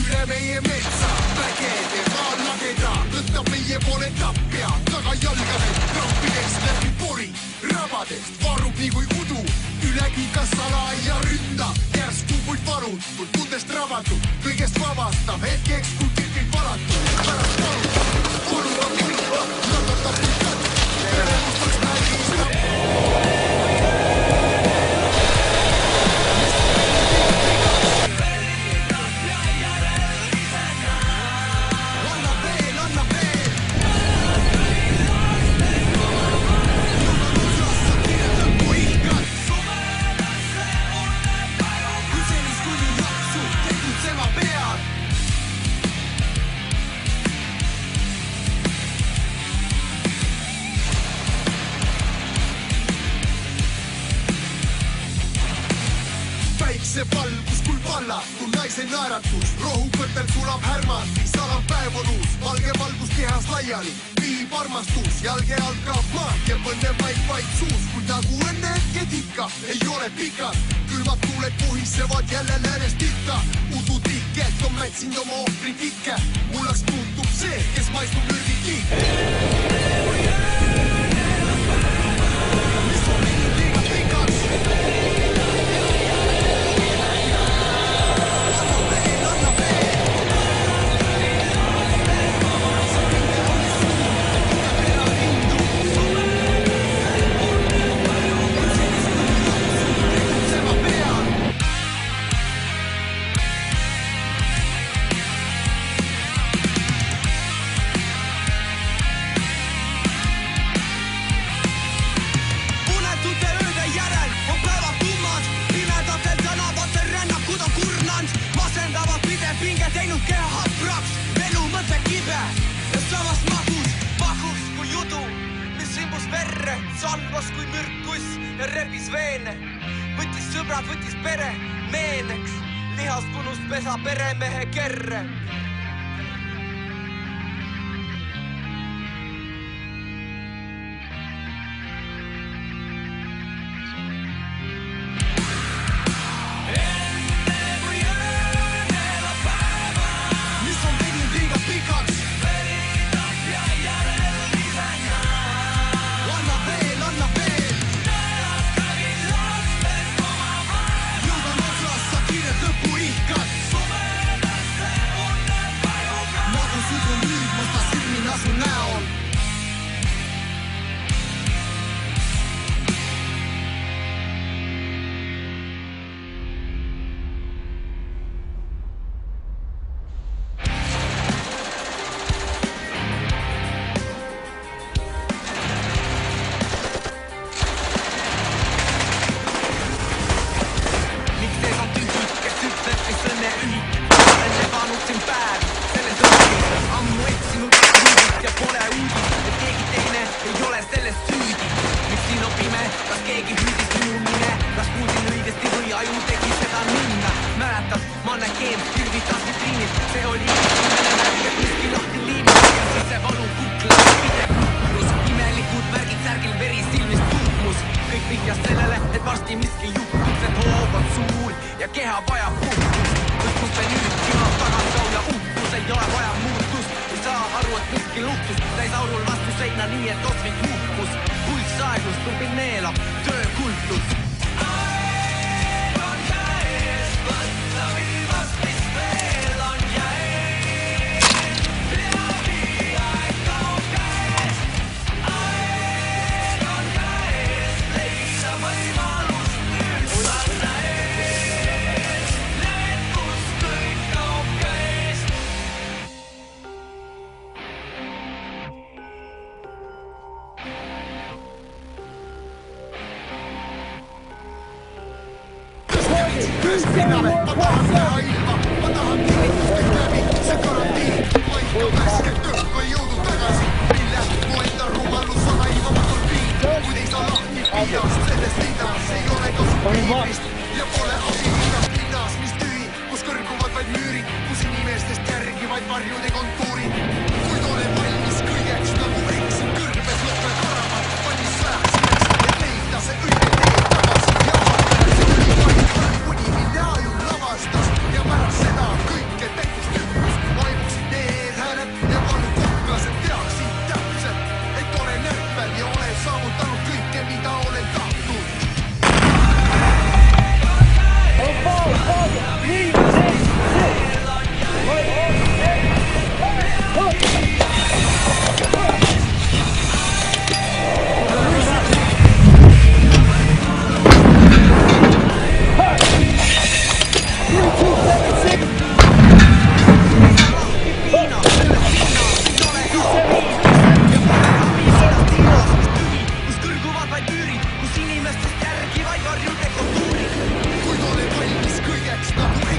üle meie metsa vägede maal lageda, võtab meie poole tapja taga jalgaved, krampidest läbi pori rabadest, varub nii kui udu üle kiika salaia ründa, järsku puid varud, kui tundest rabatu, kõigest vabastab hetkeks, kui kirgid valatu, pärast palub oluva pilva, lagatab pikad, peremustaks märgistab. See valgus kui vallatud naise naeratus, rohukõtel sulab härmad, salam päev on uus, valge valgus kehas laiali, viib armastus, jalge algab maad ja põnneb vaid suus, kuid nagu õnne ketika ei ole pikad, külmad tuuled puhisevad jälle läänest ikka, udutiket on mätsinud oma ohvrid ikke, mullaks muutub see, kes maistub mürgi kiik. Mis on mind liiga pikaks? Teinud keha hapraks, velu mõte kibe ja samas magus kui judu, mis imbus verre, salvas kui mürkus ja rebis veene. Võttis sõbrad, võttis pere meeneks, lihast punust pesa peremehe kerre. Ja pole abi igas linnas, mis tühi, kus kõrguvad vaid müürid, kus inimestest järgi vaid varjude kontuurid. Kuid ole valmis kõigeks, nagu eksin kõrbes lõpped varavad, valmis sõjaks selleks, et leida see õige tee tagasi. Ja vaatame see oli vaid kuni mille ajul lavastas ja pärast seda kõike täitis vaid üürid, kus inimestest järgi vaid varjude kultuurid. Kuid olen valmis kõigeks nagu